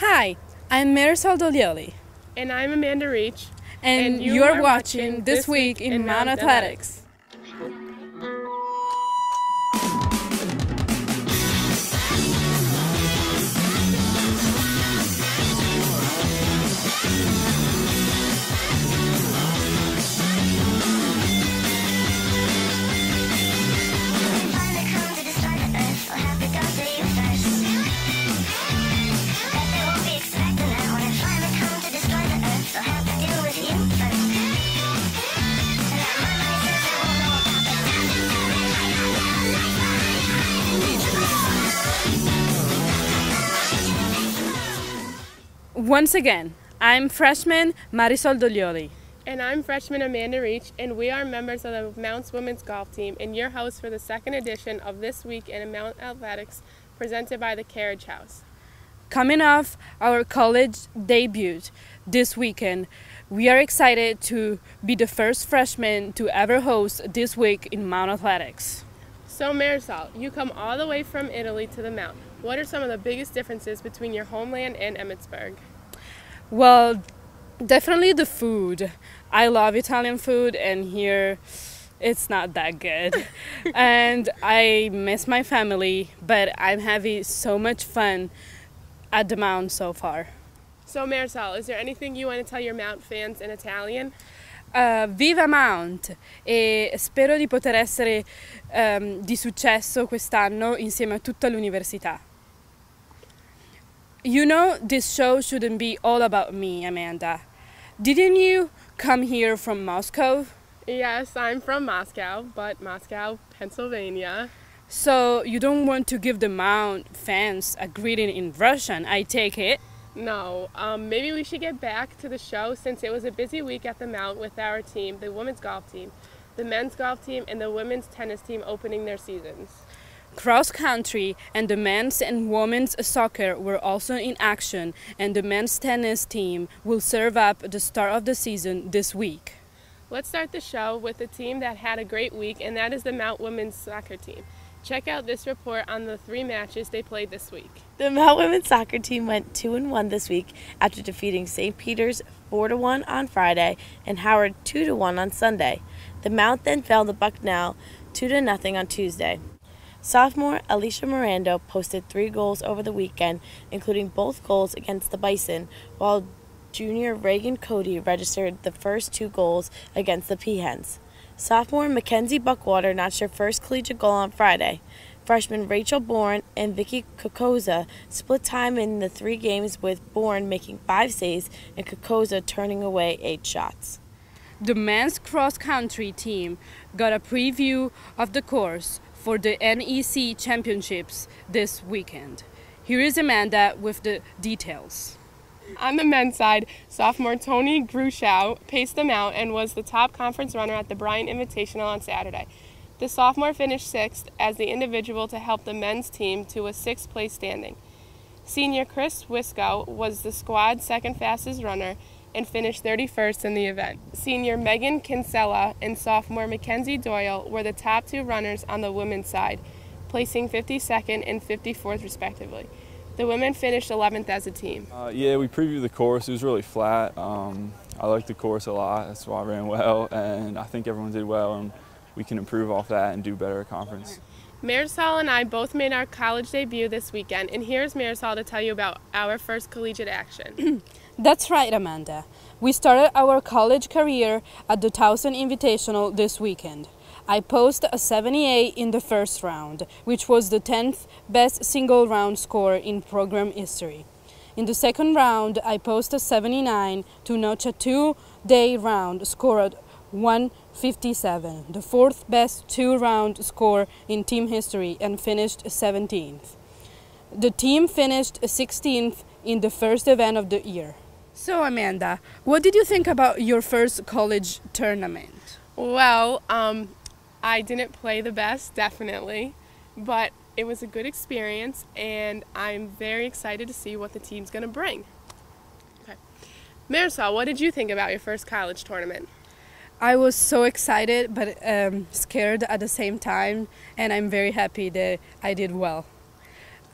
Hi, I'm Marisol Dolioli, And I'm Amanda Reach. and you're watching This Week in Mount Athletics. Once again, I'm freshman Marisol Dolioli. And I'm freshman Amanda Reach, and we are members of the Mounts women's golf team and your host for the second edition of This Week in Mount Athletics presented by the Carriage House. Coming off our college debut this weekend, we are excited to be the first freshman to ever host This Week in Mount Athletics. So Marisol, you come all the way from Italy to the Mount. What are some of the biggest differences between your homeland and Emmitsburg? Well, definitely the food. I love Italian food, and here it's not that good. And I miss my family, but I'm having so much fun at the Mount so far. So Marisol, is there anything you want to tell your Mount fans in Italian? Viva Mount! E spero di poter essere di successo quest'anno insieme a tutta l'università. You know, this show shouldn't be all about me, Amanda. Didn't you come here from Moscow? Yes, I'm from Moscow, but Moscow, Pennsylvania. So you don't want to give the Mount fans a greeting in Russian, I take it? No, maybe we should get back to the show since it was a busy week at the Mount with our team, the women's golf team, the men's golf team, and the women's tennis team opening their seasons. Cross country and the men's and women's soccer were also in action, and the men's tennis team will serve up the start of the season this week. Let's start the show with a team that had a great week, and that is the Mount women's soccer team. Check out this report on the 3 matches they played this week. The Mount women's soccer team went 2-1 this week after defeating St. Peter's 4-1 on Friday and Howard 2-1 on Sunday. The Mount then fell to Bucknell 2-0 on Tuesday. Sophomore Alicia Miranda posted 3 goals over the weekend, including both goals against the Bison, while junior Reagan Cody registered the first 2 goals against the Peahens. Sophomore Mackenzie Buckwater notched her first collegiate goal on Friday. Freshman Rachel Bourne and Vicky Kokoza split time in the 3 games, with Bourne making 5 saves and Kokoza turning away 8 shots. The men's cross-country team got a preview of the course for the NEC Championships this weekend. Here is Amanda with the details. On the men's side, sophomore Tony Grushow paced them out and was the top conference runner at the Bryant Invitational on Saturday. The sophomore finished 6th as the individual to help the men's team to a 6th place standing. Senior Chris Wisco was the squad's second fastest runner and finished 31st in the event. Senior Megan Kinsella and sophomore Mackenzie Doyle were the top 2 runners on the women's side, placing 52nd and 54th respectively. The women finished 11th as a team. Yeah, we previewed the course. It was really flat. I liked the course a lot. That's why I ran well, and I think everyone did well, and we can improve off that and do better at conference. Marisol and I both made our college debut this weekend, and here's Marisol to tell you about our first collegiate action. That's right, Amanda. We started our college career at the Towson Invitational this weekend. I posted a 78 in the first round, which was the 10th best single round score in program history. In the second round, I posted 79 to notch a 2-day round score at 157, the 4th best 2-round score in team history, and finished 17th. The team finished 16th in the first event of the year. So Amanda, what did you think about your first college tournament? Well, I didn't play the best, definitely, but it was a good experience, and I'm very excited to see what the team's going to bring. Okay. Marisol, what did you think about your first college tournament? I was so excited but scared at the same time, and I'm very happy that I did well.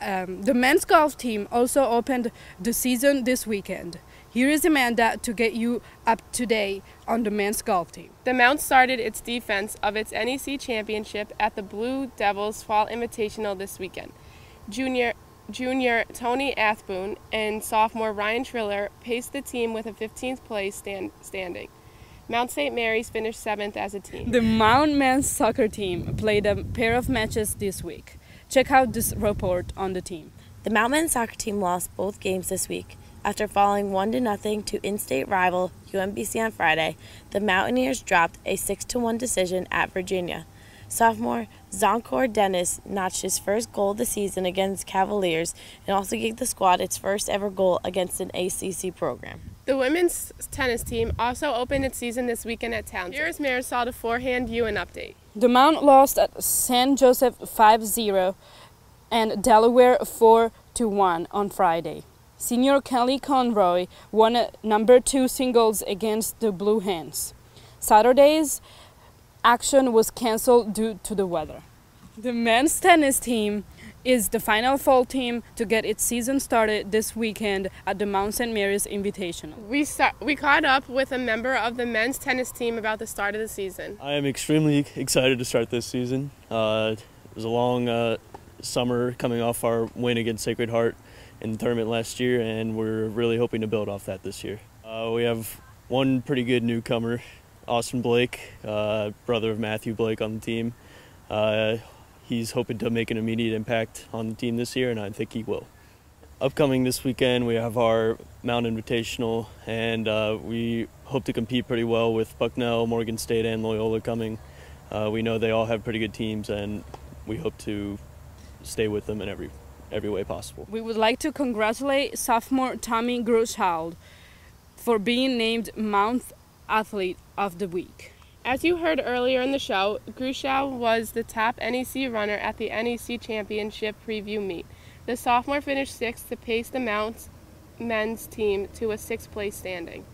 The men's golf team also opened the season this weekend. Here is Amanda to get you up to date on the men's golf team. The Mount started its defense of its NEC championship at the Blue Devils Fall Invitational this weekend. Junior Tony Athboon and sophomore Ryan Triller paced the team with a 15th place standing. Mount St. Mary's finished 7th as a team. The Mount men's soccer team played a pair of matches this week. Check out this report on the team. The Mount men's soccer team lost both games this week. After falling 1-0 to in-state rival UMBC on Friday, the Mountaineers dropped a 6-1 decision at Virginia. Sophomore Zonkor Dennis notched his first goal of the season against Cavaliers and also gave the squad its first ever goal against an ACC program. The women's tennis team also opened its season this weekend at Townsend. Here's Marisol to forehand you an update. The Mount lost at San Joseph 5-0 and Delaware 4-1 on Friday. Senior Kelly Conroy won number 2 singles against the Blue Hens. Saturday's action was canceled due to the weather. The men's tennis team is the final fall team to get its season started this weekend at the Mount St. Mary's Invitational. We caught up with a member of the men's tennis team about the start of the season. I am extremely excited to start this season. It was a long summer coming off our win against Sacred Heart in the tournament last year, and we're really hoping to build off that this year. We have one pretty good newcomer, Austin Blake, brother of Matthew Blake on the team. He's hoping to make an immediate impact on the team this year, and I think he will. Upcoming this weekend, we have our Mount Invitational, and we hope to compete pretty well with Bucknell, Morgan State, and Loyola coming. We know they all have pretty good teams, and we hope to stay with them in every way possible. We would like to congratulate sophomore Tommy Gruschild for being named Mount Athlete of the Week. As you heard earlier in the show, Gruschild was the top NEC runner at the NEC Championship preview meet. The sophomore finished 6th to pace the Mount men's team to a 6th place standing.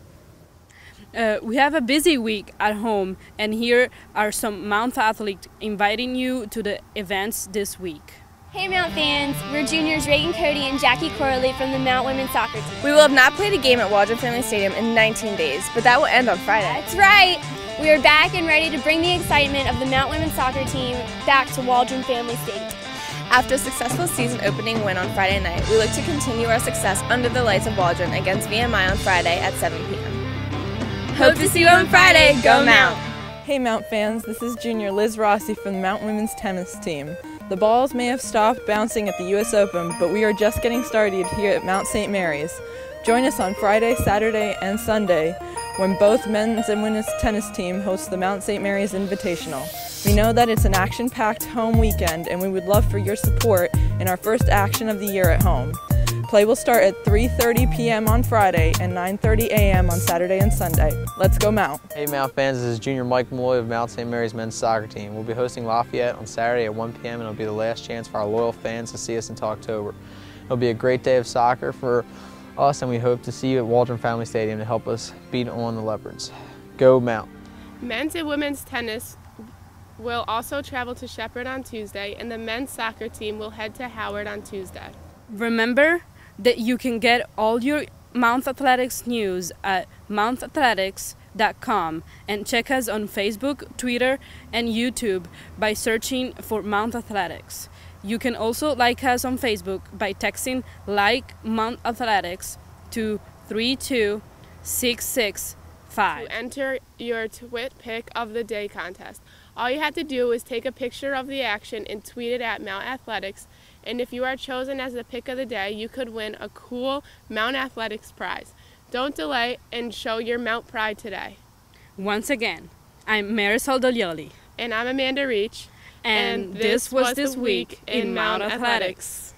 We have a busy week at home, and here are some Mount athletes inviting you to the events this week. Hey Mount fans, we're juniors Reagan Cody and Jackie Corley from the Mount women's soccer team. We will have not played a game at Waldron Family Stadium in 19 days, but that will end on Friday. That's right! We are back and ready to bring the excitement of the Mount women's soccer team back to Waldron Family Stadium. After a successful season opening win on Friday night, we look to continue our success under the lights of Waldron against VMI on Friday at 7 p.m. Hope to see you on Friday. Go Mount! Hey Mount fans, this is junior Liz Rossi from the Mount women's tennis team. The balls may have stopped bouncing at the U.S. Open, but we are just getting started here at Mount St. Mary's. Join us on Friday, Saturday, and Sunday when both men's and women's tennis team host the Mount St. Mary's Invitational. We know that it's an action-packed home weekend, and we would love for your support in our first action of the year at home. Play will start at 3:30 p.m. on Friday and 9:30 a.m. on Saturday and Sunday. Let's go Mount! Hey Mount fans, this is junior Mike Malloy of Mount St. Mary's men's soccer team. We'll be hosting Lafayette on Saturday at 1 p.m. and it'll be the last chance for our loyal fans to see us until October. It'll be a great day of soccer for us, and we hope to see you at Waldron Family Stadium to help us beat on the Leopards. Go Mount! Men's and women's tennis will also travel to Shepherd on Tuesday, and the men's soccer team will head to Howard on Tuesday. Remember that you can get all your Mount Athletics news at mountathletics.com and check us on Facebook, Twitter, and YouTube by searching for Mount Athletics. You can also like us on Facebook by texting "like Mount Athletics" to 32665. To enter your Twit Pick of the Day contest, all you have to do is take a picture of the action and tweet it at Mount Athletics. And if you are chosen as the pick of the day, you could win a cool Mount Athletics prize. Don't delay and show your Mount pride today. Once again, I'm Marisol Doglioli. And I'm Amanda Reach. And this was This Week in Mount Athletics.